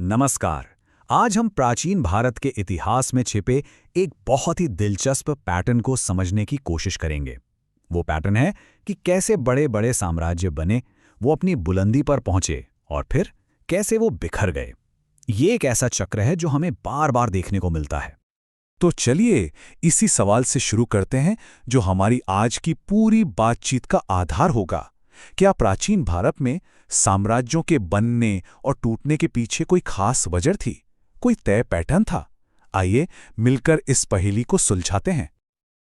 नमस्कार। आज हम प्राचीन भारत के इतिहास में छिपे एक बहुत ही दिलचस्प पैटर्न को समझने की कोशिश करेंगे। वो पैटर्न है कि कैसे बड़े बड़े साम्राज्य बने, वो अपनी बुलंदी पर पहुंचे और फिर कैसे वो बिखर गए। ये एक ऐसा चक्र है जो हमें बार बार देखने को मिलता है। तो चलिए इसी सवाल से शुरू करते हैं जो हमारी आज की पूरी बातचीत का आधार होगा। क्या प्राचीन भारत में साम्राज्यों के बनने और टूटने के पीछे कोई खास वजह थी, कोई तय पैटर्न था? आइए मिलकर इस पहेली को सुलझाते हैं।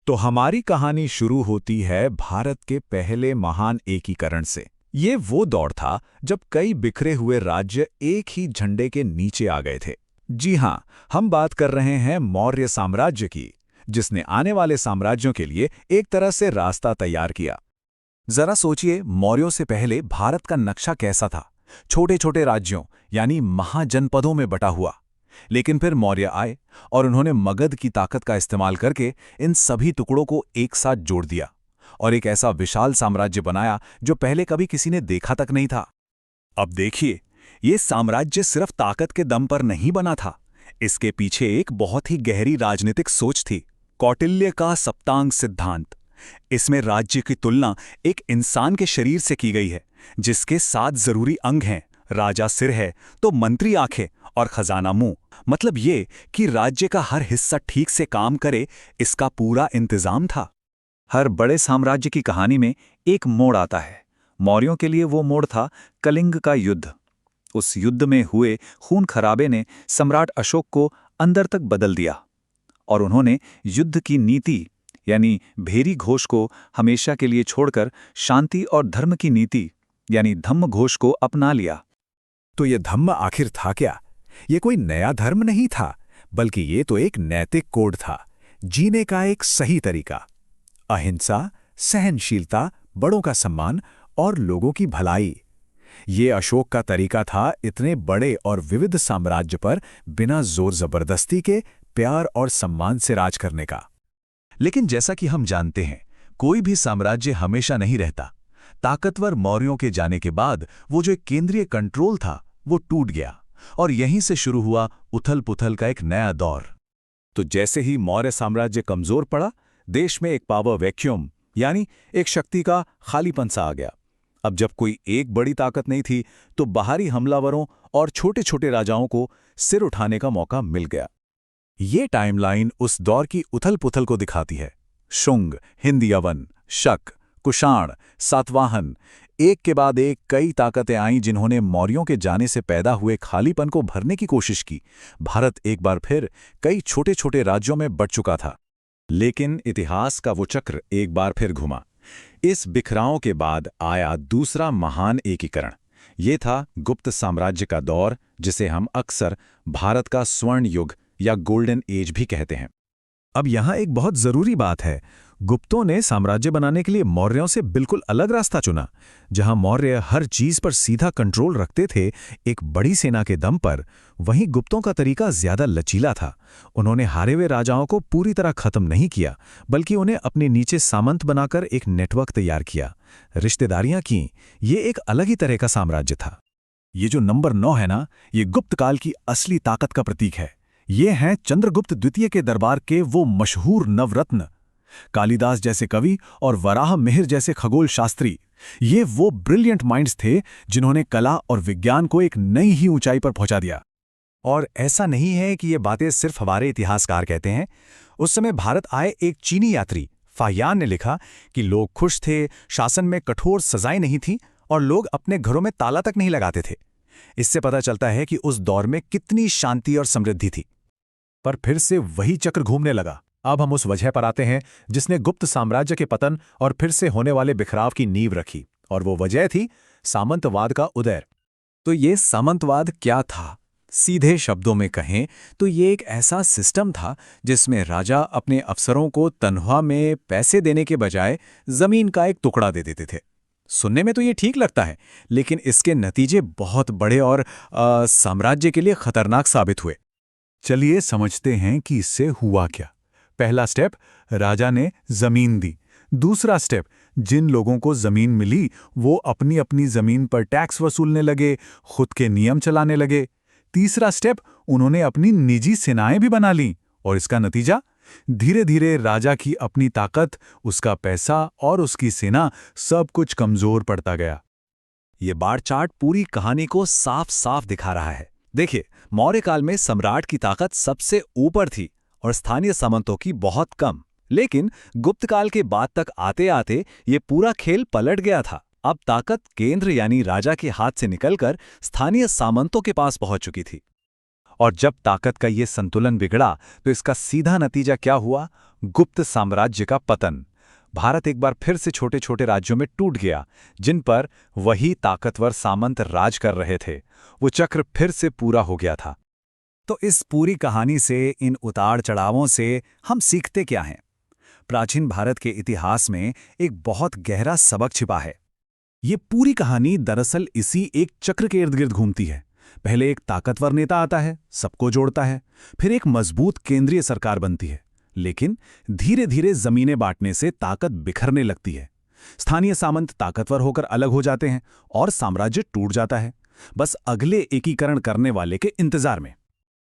तो हमारी कहानी शुरू होती है भारत के पहले महान एकीकरण से। ये वो दौर था जब कई बिखरे हुए राज्य एक ही झंडे के नीचे आ गए थे। जी हाँ, हम बात कर रहे हैं मौर्य साम्राज्य की, जिसने आने वाले साम्राज्यों के लिए एक तरह से रास्ता तैयार किया। जरा सोचिए, मौर्यों से पहले भारत का नक्शा कैसा था? छोटे छोटे राज्यों यानी महाजनपदों में बटा हुआ। लेकिन फिर मौर्य आए और उन्होंने मगध की ताकत का इस्तेमाल करके इन सभी टुकड़ों को एक साथ जोड़ दिया और एक ऐसा विशाल साम्राज्य बनाया जो पहले कभी किसी ने देखा तक नहीं था। अब देखिए, ये साम्राज्य सिर्फ ताकत के दम पर नहीं बना था। इसके पीछे एक बहुत ही गहरी राजनीतिक सोच थी, कौटिल्य का सप्तांग सिद्धांत। इसमें राज्य की तुलना एक इंसान के शरीर से की गई है, जिसके 7 जरूरी अंग हैं। राजा सिर है तो मंत्री आंखें और खजाना मुंह। मतलब ये कि राज्य का हर हिस्सा ठीक से काम करे, इसका पूरा इंतजाम था। हर बड़े साम्राज्य की कहानी में एक मोड़ आता है। मौर्यों के लिए वो मोड़ था कलिंग का युद्ध। उस युद्ध में हुए खून खराबे ने सम्राट अशोक को अंदर तक बदल दिया और उन्होंने युद्ध की नीति यानी भेरी घोष को हमेशा के लिए छोड़कर शांति और धर्म की नीति यानी धम्म घोष को अपना लिया। तो ये धम्म आखिर था क्या? ये कोई नया धर्म नहीं था, बल्कि ये तो एक नैतिक कोड था, जीने का एक सही तरीका। अहिंसा, सहनशीलता, बड़ों का सम्मान और लोगों की भलाई। ये अशोक का तरीका था इतने बड़े और विविध साम्राज्य पर बिना जोर जबरदस्ती के प्यार और सम्मान से राज करने का। लेकिन जैसा कि हम जानते हैं, कोई भी साम्राज्य हमेशा नहीं रहता। ताकतवर मौर्यों के जाने के बाद वो जो एक केंद्रीय कंट्रोल था, वो टूट गया और यहीं से शुरू हुआ उथल-पुथल का एक नया दौर। तो जैसे ही मौर्य साम्राज्य कमजोर पड़ा, देश में एक पावर वैक्यूम यानी एक शक्ति का खालीपन सा आ गया। अब जब कोई एक बड़ी ताकत नहीं थी, तो बाहरी हमलावरों और छोटे-छोटे राजाओं को सिर उठाने का मौका मिल गया। ये टाइमलाइन उस दौर की उथल-पुथल को दिखाती है। शुंग, हिंद यवन, शक, कुषाण, सातवाहन, एक के बाद एक कई ताकतें आईं जिन्होंने मौर्यों के जाने से पैदा हुए खालीपन को भरने की कोशिश की। भारत एक बार फिर कई छोटे-छोटे राज्यों में बंट चुका था। लेकिन इतिहास का वो चक्र एक बार फिर घुमा। इस बिखराव के बाद आया दूसरा महान एकीकरण। ये था गुप्त साम्राज्य का दौर, जिसे हम अक्सर भारत का स्वर्ण युग या गोल्डन एज भी कहते हैं। अब यहाँ एक बहुत जरूरी बात है। गुप्तों ने साम्राज्य बनाने के लिए मौर्यों से बिल्कुल अलग रास्ता चुना। जहां मौर्य हर चीज पर सीधा कंट्रोल रखते थे, एक बड़ी सेना के दम पर, वहीं गुप्तों का तरीका ज्यादा लचीला था। उन्होंने हारे हुए राजाओं को पूरी तरह खत्म नहीं किया, बल्कि उन्हें अपने नीचे सामंत बनाकर एक नेटवर्क तैयार किया, रिश्तेदारियां की। ये एक अलग ही तरह का साम्राज्य था। ये जो नंबर 9 है ना, ये गुप्त काल की असली ताकत का प्रतीक है। ये हैं चंद्रगुप्त द्वितीय के दरबार के वो मशहूर नवरत्न, कालिदास जैसे कवि और वराह मिहिर जैसे खगोल शास्त्री। ये वो ब्रिलियंट माइंड्स थे जिन्होंने कला और विज्ञान को एक नई ही ऊंचाई पर पहुंचा दिया। और ऐसा नहीं है कि ये बातें सिर्फ हमारे इतिहासकार कहते हैं। उस समय भारत आए एक चीनी यात्री फाहियान ने लिखा कि लोग खुश थे, शासन में कठोर सजाएं नहीं थी और लोग अपने घरों में ताला तक नहीं लगाते थे। इससे पता चलता है कि उस दौर में कितनी शांति और समृद्धि थी। पर फिर से वही चक्र घूमने लगा। अब हम उस वजह पर आते हैं जिसने गुप्त साम्राज्य के पतन और फिर से होने वाले बिखराव की नींव रखी, और वो वजह थी सामंतवाद का उदय। तो ये सामंतवाद क्या था? सीधे शब्दों में कहें तो ये एक ऐसा सिस्टम था जिसमें राजा अपने अफसरों को तनख्वाह में पैसे देने के बजाय जमीन का एक टुकड़ा दे देते थे। सुनने में तो ये ठीक लगता है, लेकिन इसके नतीजे बहुत बड़े और साम्राज्य के लिए खतरनाक साबित हुए। चलिए समझते हैं कि इससे हुआ क्या। पहला स्टेप, राजा ने जमीन दी। दूसरा स्टेप, जिन लोगों को जमीन मिली वो अपनी अपनी जमीन पर टैक्स वसूलने लगे, खुद के नियम चलाने लगे। तीसरा स्टेप, उन्होंने अपनी निजी सेनाएं भी बना लीं। और इसका नतीजा, धीरे धीरे राजा की अपनी ताकत, उसका पैसा और उसकी सेना सब कुछ कमजोर पड़ता गया। ये बार चार्ट पूरी कहानी को साफ साफ दिखा रहा है। देखिए, मौर्य काल में सम्राट की ताकत सबसे ऊपर थी और स्थानीय सामंतों की बहुत कम। लेकिन गुप्त काल के बाद तक आते आते ये पूरा खेल पलट गया था। अब ताकत केंद्र यानी राजा के हाथ से निकलकर स्थानीय सामंतों के पास पहुंच चुकी थी। और जब ताकत का ये संतुलन बिगड़ा तो इसका सीधा नतीजा क्या हुआ? गुप्त साम्राज्य का पतन। भारत एक बार फिर से छोटे छोटे राज्यों में टूट गया, जिन पर वही ताकतवर सामंत राज कर रहे थे। वो चक्र फिर से पूरा हो गया था। तो इस पूरी कहानी से, इन उतार चढ़ावों से हम सीखते क्या हैं? प्राचीन भारत के इतिहास में एक बहुत गहरा सबक छिपा है। ये पूरी कहानी दरअसल इसी एक चक्र के इर्द गिर्द घूमती है। पहले एक ताकतवर नेता आता है, सबको जोड़ता है, फिर एक मजबूत केंद्रीय सरकार बनती है। लेकिन धीरे धीरे जमीनें बांटने से ताकत बिखरने लगती है। स्थानीय सामंत ताकतवर होकर अलग हो जाते हैं और साम्राज्य टूट जाता है, बस अगले एकीकरण करने वाले के इंतजार में।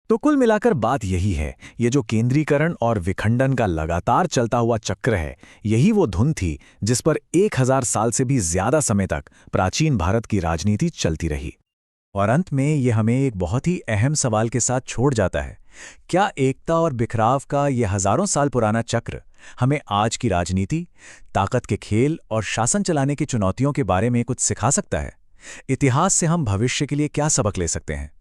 तो कुल मिलाकर बात यही है, ये जो केंद्रीकरण और विखंडन का लगातार चलता हुआ चक्र है, यही वो धुन थी जिस पर 1000 साल से भी ज्यादा समय तक प्राचीन भारत की राजनीति चलती रही। और अंत में ये हमें एक बहुत ही अहम सवाल के साथ छोड़ जाता है। क्या एकता और बिखराव का ये हजारों साल पुराना चक्र हमें आज की राजनीति, ताकत के खेल और शासन चलाने की चुनौतियों के बारे में कुछ सिखा सकता है? इतिहास से हम भविष्य के लिए क्या सबक ले सकते हैं?